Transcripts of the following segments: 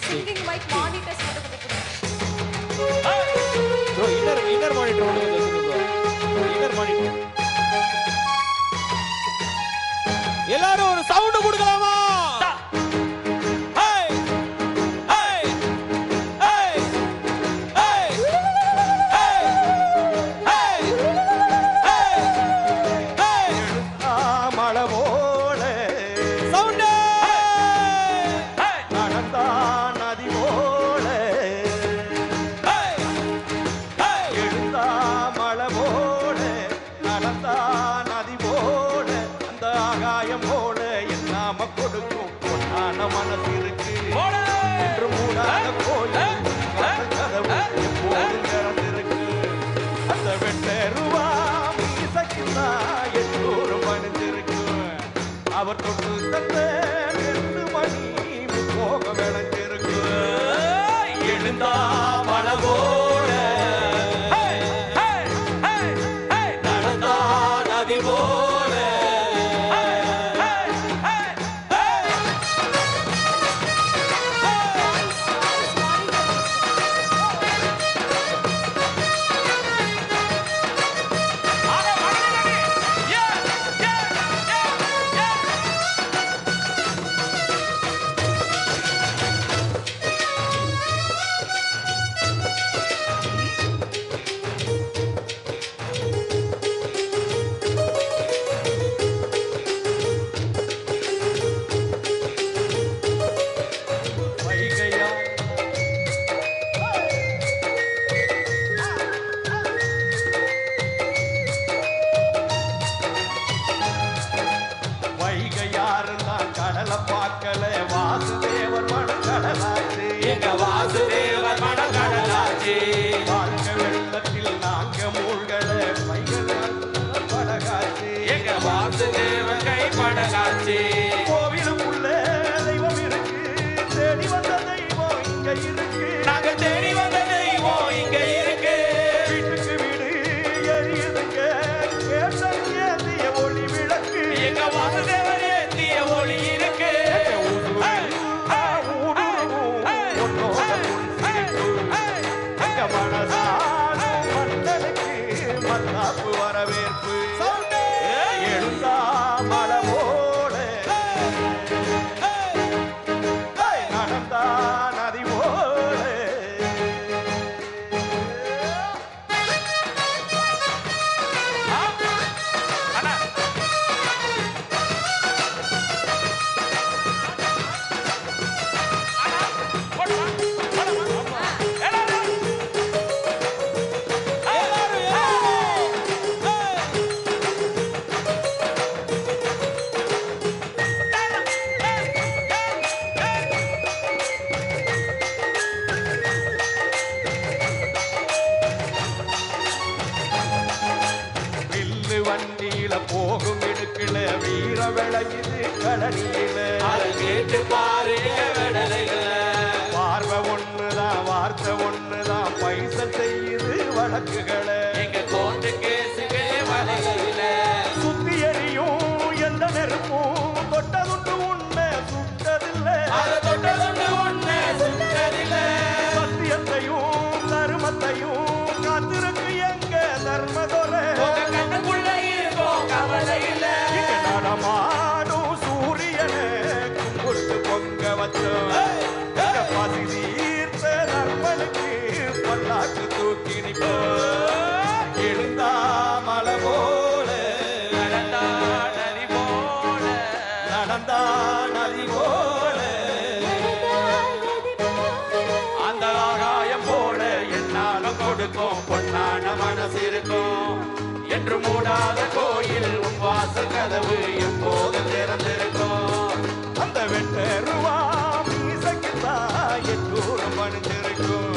Singing mic monitors மட்டும் கொடுங்க. Bro inner monitor ஒன்று வச்சுங்க ப்ரோ. Inner monitor. எல்லாரும் ஒரு சவுண்ட் கொடுக்கலாமா? மனசு இருக்கு என்று மூடாத கோயில் எப்போதும் திறந்திருக்கு. அந்த வெட்டருவா மீசைக்குன்னா எல்லோரும் பணிஞ்சிருக்கு. அவர் தொட்டு தந்த 2 மணி போக விளைஞ்சிருக்கு. எழுந்தா மலவோட நடந்தா நதி போல பார்க்கல வாசுதேவர் மனக்கடலாச்சு. எங்க வாசுதேவர் மனக்கடலாச்சு. வாழ்க்கை வெள்ளத்தில் நாங்க மூழ்கல படகாச்சு. எங்க வாசுதேவர் கை படகாச்சு. கோவிலுக்குள்ள தெய்வம் இருக்கு. தேடி வந்த தெய்வம் இங்க இருக்கு. நாங்க தேடி வந்த தெய்வம் இங்க இருக்கு. வீட்டுக்கு வீடு எரியுதுங்க. கேட்டிய ஒளி விளக்கு. எங்க வாசுதேவர் ஏந்திய ஒளி இருக்கு. மத்தாப்பு வரவேற்பு எழுந்தா மலவோட நடந்தா நதி போல வண்டியில போகும் இடுக்கில வீர விளையுது கடலில. அதை கேட்டு பாருங்க விடலைகள. பார்வை ஒண்ணுதான் வார்த்தை ஒண்ணுதான் பைசல் செய்யுது வழக்குகளை. எங்க கோர்ட்டு கேசுகளே வழக்குல சுத்தி எறியும் எந்த நெருப்பும் தொட்டதுண்டு உண்மை சுட்டதில்லை. தொட்டதுண்டு உண்மை சுட்டதில்லை. சத்தியத்தையும் தர்மத்தையும் காத்திருக்கு எங்க தர்மதொரை. நடமாடும் சூரியனே கும்பிட்டு பொங்க வச்சோம். பசி தீர்த்த நண்பனுக்கு பல்லாக்கு தூக்கி நிற்கோ. எழுந்தா மலை போல நடந்தா நதி போல நடந்தா நதி போல அந்த ஆகாயம் போல என்னாலும் கொடுக்கும் பொன்னான மனசு இருக்கும். என்று மூடாத கோயில் உன் வாசல் கதவு எப்போது திறந்திருக்கும். அந்த வெட்டருவா மீசைக்குத்தான் எல்லோரும் பணிஞ்சிருக்கும்.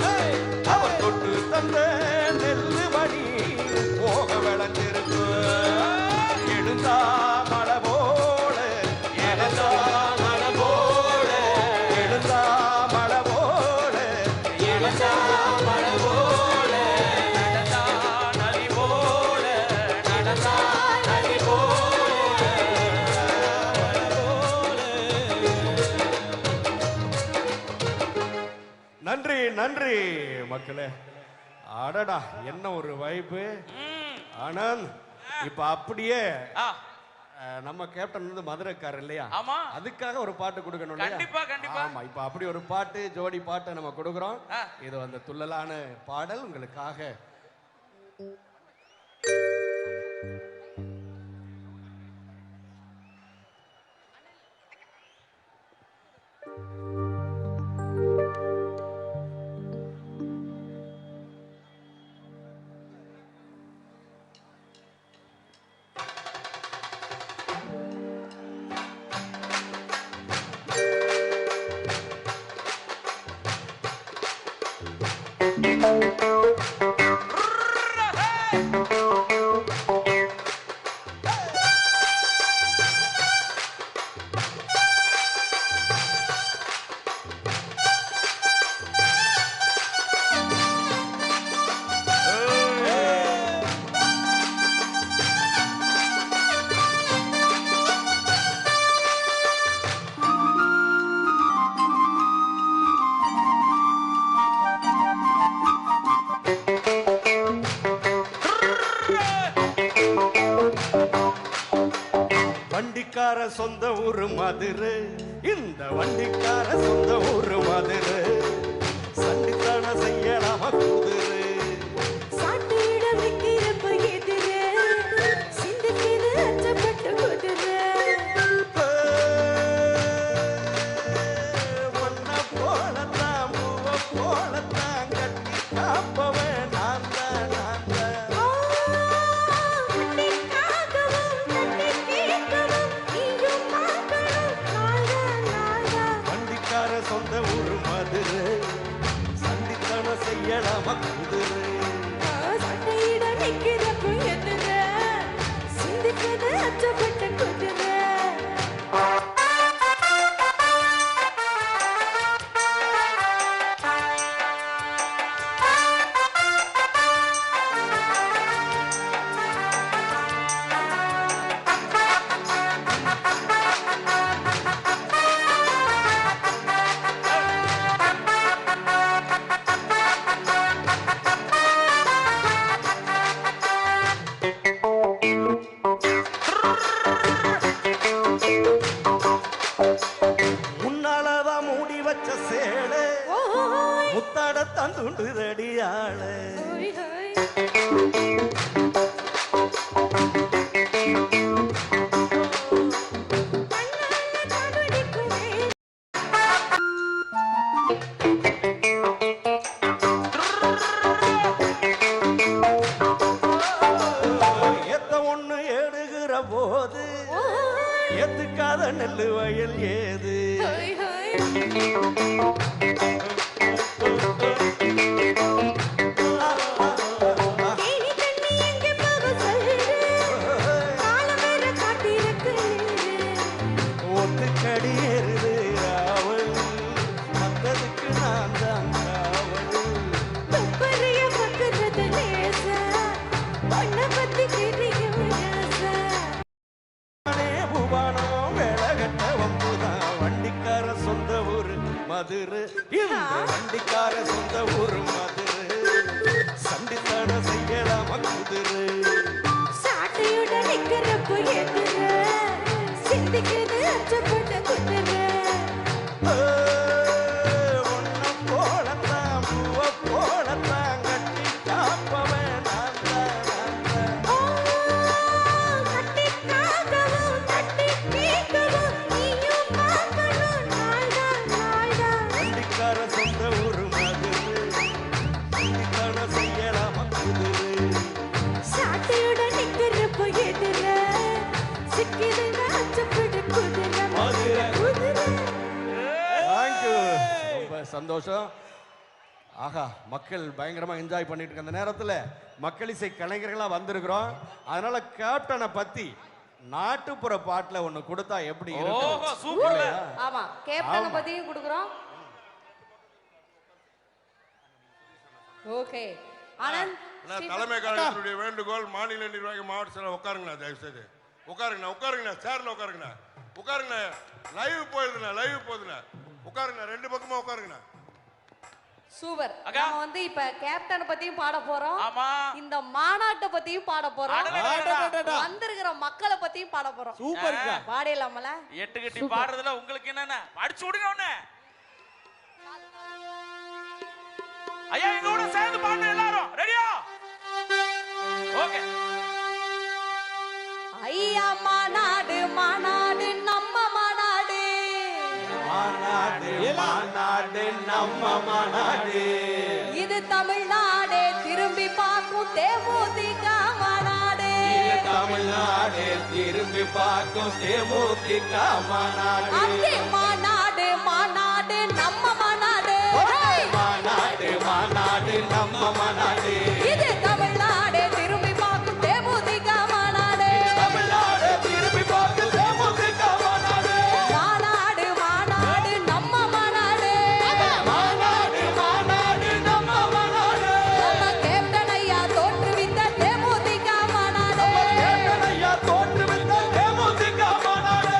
அவர் தொட்டு தந்த நெல்லு மணி போக விளைஞ்சிருக்கும். எழுந்தா மலை போல எழுந்தா மலை போல எழுந்தா மலை போல எழுந்தா மலை போல நடந்தா நதி போல நடந்தா நதி போல. நன்றி நன்றி மக்களே. அடடா என்ன ஒரு வைப்பு. ஆனந்த் இப்ப அப்படியே நம்ம கேப்டன் வந்து மதுரைக்காரர் இல்லையா? ஆமா. அதுக்காக ஒரு பாட்டு கொடுக்கணும் இல்லையா? கண்டிப்பா கண்டிப்பா. ஆமா, இப்ப அப்படி ஒரு பாட்டு ஜோடி பாட்டை நம்ம கொடுக்குறோம். இது அந்த துள்ளலான பாடல் உங்களுக்காக. வண்டிக்கார சொந்த ஊரு மதுரை, இந்த வண்டிக்கார சொந்த ஊரு மதுரை, சண்டித்தன செய்யலாம குதிரை. சாட்டியிட வைக்கிறப்ப எதிரே சிந்திக்கிது அச்சப்பட்ட குதிரை. ஒன்ன போலத்தான் பூவ போலத்தான் கட்டி காப்பவன் நான் தான் நான் தான். வண்டிக்கார சொந்த ஊரு மதுரை, சண்டித்தன செய்யலாம குதிரை. சாட்டியிட வைக்கிறப்ப எதிரே சிந்திக்கிது அச்சப்பட்ட குதிரை. முன்னாலதான் மூடி வச்ச சேலை ஓய் முத்தாட தந்துண்டு தடியாளு. ஓய் ஓய் எத்த ஒண்ணு ஏடுகிற போது எத்துக்காத நெல்லு வயல் ஏது. ஓய் ஓய் தேனி தண்ணி எங்கே போக சொல்லுது காலம் வேற காட்டிருக்கு. ஒத்துக்கடி ஏறுது அவள் மத்ததுக்கு நான் தான் காவல். துப்பறிய பக்குறது லேசா பொண்ணை பத்தி தெரியும் ராசா. நானே புவானம் வேளகட்ட வம்புதான். வண்டிக்கார சொந்த ஊரு மதுரை, இந்த வண்டிக்கார சொந்த ஊரு மதுரை, சண்டித்தன செய்யலாம குதிரை. சாட்டையோட நிக்கிறப்ப எதிர சிந்திக்கிறது அச்சப்பட்ட குதிரை. ஒன்னம் போலத்தான் பூவ போலத்தான் கட்டி காப்பவன் நான் தான் நான் தான். கட்டிக்காகவும் தட்டி கேட்கவும் நீயும் பார்க்கணும் நாள்தான் நாள்தான். வண்டிக்கார சொந்த ஊரு மதுரை, சண்டித்தன செய்யலாம குதிரை. சாட்டையோட நிக்கிறப்ப எதிர சிக்கிதுங்க அச்சப்பட்ட குதிரை. மதுரை. குதிரை தேங்க்யூ, ரொம்ப சந்தோஷம். ஆஹா, மக்கள் பயங்கரமா என்ஜாய் பண்ணிட்டு இருக்க அந்த நேரத்துல மக்கள் இசை கலைஞர்களா வந்திருக்கிறோம். அதனால கேப்டனை பத்தி நாட்டுப்புற பாட்டுல ஒண்ணு கொடுத்தா எப்படி இருக்கும்? ஓஹோ, சூப்பர். இல்லையா? ஆமா கேப்டனை பத்தியும் கொடுக்குறோம். ஓகே ஆனந்த் தலைமை கழகத்தினுடைய வேண்டுகோள், மாநில நிர்வாகி மாவட்ட செயலர் உட்காருங்கண்ணா, தயவு செய்து உட்காருங்கண்ணா, உட்காருங்கண்ணா, சேர்ல உட்காருங்கண்ணா, உட்காருங்கண்ணா, லைவ் போயிருதுண்ணா, லைவ் போகுதுண்ணா, உட்காருங்கண்ணா, ரெண்டு பக்கமா உட்காருங்கண்ணா, சூப்பர். அக்கா. நம்ம வந்து இப்ப கேப்டன் பத்தியும் பாட போறோம். ஆமா. இந்த மாநாட்டை பத்தியும் பாட போறோம். அடடடடடடா. வந்திருக்கிற மக்களை பத்தியும் பாட போறோம். சூப்பர்க்கா. பாடிடலாமல? எட்டு கட்டி பாடுறதுல உங்களுக்கு என்னென்ன அடிச்சு விடுங்க ஒண்ணு. ஐயா எங்க கூட சேர்ந்து பாடணும் எல்லாரும். ரெடியா? ஓகே. ஐயா மாநாடு மாநாடு நம்ம மாநாடு. மாநாடு மாநாடு நம்ம மாநாடு. இது தமிழ்நாடு திரும்பி பார்க்கும் தேமுதிக மாநாடு. இது தமிழ்நாடு திரும்பி பார்க்கும் தேமுதிக மாநாடு. அங்கே மாநாடு மாநாடு நம்ம மாநாடு. மாநாடு மாநாடு நம்ம மாநாடு. இது தமிழ்நாடு திரும்பி பார்க்கும் தேமுதிக மாநாடு. தமிழ்நாடு திரும்பி பார்க்கும் தேமுதிக மாநாடு. மாநாடு மாநாடு நம்ம மாநாடு. மாநாடு மாநாடு நம்ம மாநாடு. நம்ம கேப்டன் ஐயா தோற்றுவித்த தேமுதிக மாநாடு. கேப்டன் ஐயா தோற்றுவித்த தேமுதிக மாநாடு.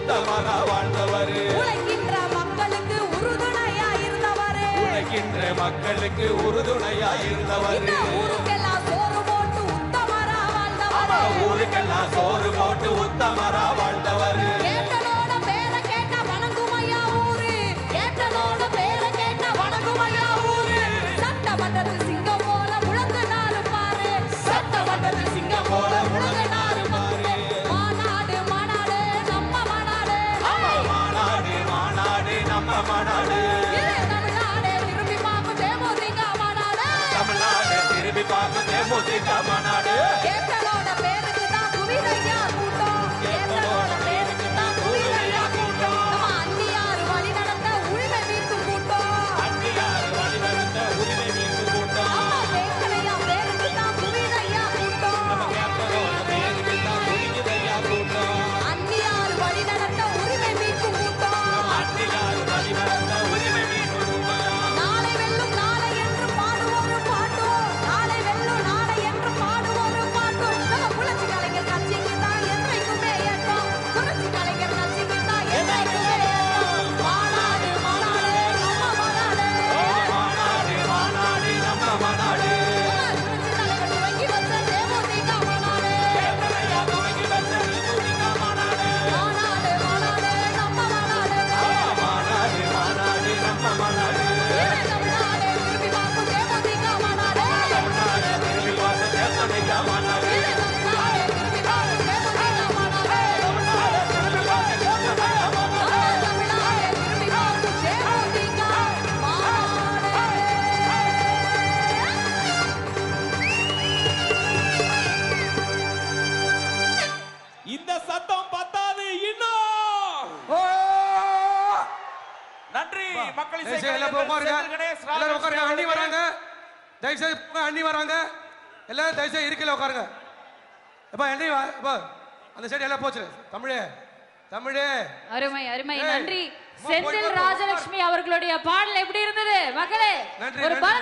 உத்தமரா வாழ்ந்தவர் உழைக்கின்ற மக்களுக்கு உறுதுணையா இருந்தவரு உழைக்கின்ற மக்களுக்கு உறுதுணையா இருந்தவர் இந்த ஊருக்கெல்லாம் சோறு போட்டு உத்தமரா வாழ்ந்தவரு ஊருக்கெல்லாம் சோறு போட்டு உத்தமரா வாழ்ந்தவர் ஏட்டனோட பேரை கேட்டா வணங்குமையா ஊரு ஏட்டனோட பேரை கேட்டா வணங்குமையா ஊரு சட்டமன்றத்தில் சிங்கம் போல முழங்கினாரு பாரு சட்டமன்றத்தில் சிங்கம் போல முழங்கினாரு பாரு மாநாடு மாநாடு நம்ம மாநாடு மாநாடு மாநாடு நம்ம மாநாடு இது தமிழ்நாடு திரும்பி பார்க்கும் தேமுதிக மாநாடு தமிழ்நாடு திரும்பி பார்க்கும் தேமுதிக மாநாடு ஏட்டனோட பேருக்கு தான் குவிதையா கூட்டம் ஏட்டனோட பேருக்கு தான் குவிதையா கூட்டம் நம்ம அந்நியார் வழி நடந்த உரிமை மீட்கும் கூட்டம் அன்னியார் வழிநடத்த உரிமை மீட்பு கூட்டம் அம்மா வேங்கனையா பேருக்கு தான் குவிதையா கூட்டம் கேப்டனோட பேருக்கு தான் குடிக்குதையா கூட்டம் அந்நியார் வழி நடந்த உரிமை மீட்கும் கூட்டம் அன்னியார் வழிநடத்த உரிமை மீட்பு கூட்டம் நாளை வெல்லும் நாளை என்று பாடுவோரு பாட்டும் நாளை வெல்லும் நாளை என்று பாடுவோரு பாட்டும் நம்ம புரட்சி கலைஞர் கட்சிக்கு தான் என்றைக்குமே ஏற்றம் புரட்சி கலைஞர் கட்சிக்கு தான் என்றைக்குமே ஏற்றம் மாநாடு மாநாடு நம்ம மாநாடு மாநாடு மாநாடு நம்ம மாநாடு புரட்சி தலைவர் துவங்கி வச்ச தேமுதிக மாநாடு கேப்டனையா துவங்கி வச்ச தேமுதிக மாநாடு மாநாடு மாநாடு நம்ம மாநாடு மாநாடு மாநாடு நம்ம மாநாடு இது தமிழ்நாடு திரும்பி பார்க்கும் தேமுதிக மாநாடு தமிழ்நாடு திரும்பி பார்க்கும் தேமுதிக மாநாடு இது தமிழ்நாடு திரும்பி பார்க்கும் தேமுதிக மாநாடு தமிழ்நாடு திரும்பி பார்க்கும் தேமுதிக மாநாடு தமிழ்நாடு திரும்பி பார்க்கும் தேமுதிக மாநாடு இந்த சத்தம் பத்தாது இன்னும் நன்றி மக்கள் இசை எல்லாரும் உட்காருங்க. எல்லாரும் உட்காருங்க. அண்ணி வராங்க. தயவுசெய்து போங்க, அண்ணி வராங்க. எல்லாரும் தயவுசெய்து இருக்கையில உட்காருங்க. எப்பா அண்ணி வா, எப்பா அந்த சைடு எல்லாம் போச்சு. தமிழே தமிழே அருமை அருமை ஏய், நன்றி அம்மா, போய் செந்தில் பாரு, ராஜலட்சுமி அவர்களுடைய பாடல் எப்படி இருந்தது மக்களே நன்றி, ஒரு நன்றி. பலத்த